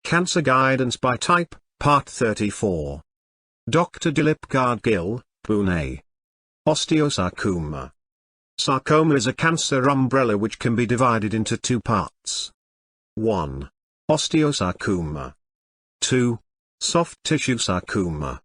Cancer Guidance by Type, Part 34. Dr. Dilip Gadgil, Pune. Osteosarcoma. Sarcoma is a cancer umbrella which can be divided into two parts. 1. Osteosarcoma. 2. Soft tissue sarcoma.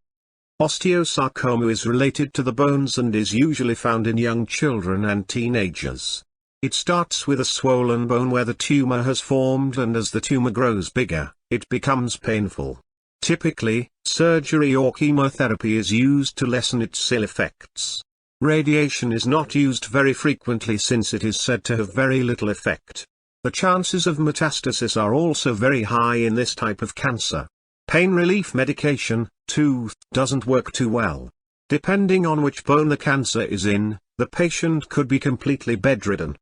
Osteosarcoma is related to the bones and is usually found in young children and teenagers. It starts with a swollen bone where the tumor has formed, and as the tumor grows bigger, it becomes painful. Typically, surgery or chemotherapy is used to lessen its ill effects. Radiation is not used very frequently since it is said to have very little effect. The chances of metastasis are also very high in this type of cancer. Pain relief medication, too, doesn't work too well. Depending on which bone the cancer is in, the patient could be completely bedridden.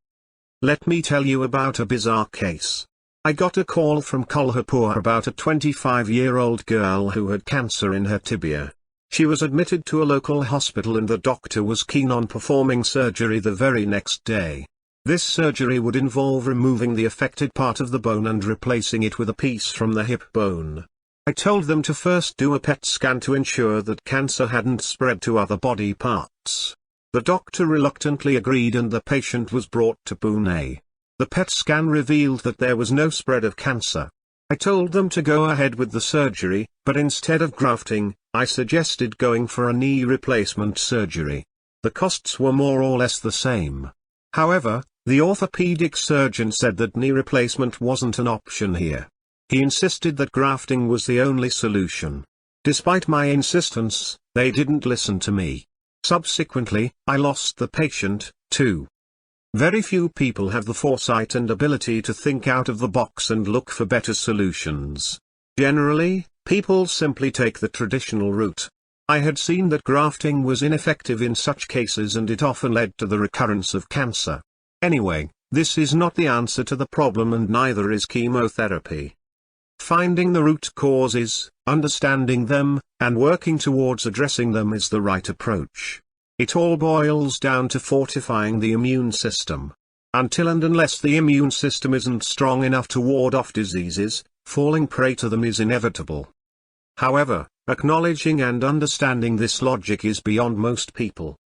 Let me tell you about a bizarre case. I got a call from Kolhapur about a 25-year-old girl who had cancer in her tibia. She was admitted to a local hospital and the doctor was keen on performing surgery the very next day. This surgery would involve removing the affected part of the bone and replacing it with a piece from the hip bone. I told them to first do a PET scan to ensure that cancer hadn't spread to other body parts. The doctor reluctantly agreed and the patient was brought to Pune. The PET scan revealed that there was no spread of cancer. I told them to go ahead with the surgery, but instead of grafting, I suggested going for a knee replacement surgery. The costs were more or less the same. However, the orthopedic surgeon said that knee replacement wasn't an option here. He insisted that grafting was the only solution. Despite my insistence, they didn't listen to me. Subsequently, I lost the patient, too. Very few people have the foresight and ability to think out of the box and look for better solutions. Generally, people simply take the traditional route. I had seen that grafting was ineffective in such cases and it often led to the recurrence of cancer. Anyway, this is not the answer to the problem and neither is chemotherapy. Finding the root causes, understanding them, and working towards addressing them is the right approach. It all boils down to fortifying the immune system. Until and unless the immune system isn't strong enough to ward off diseases, falling prey to them is inevitable. However, acknowledging and understanding this logic is beyond most people.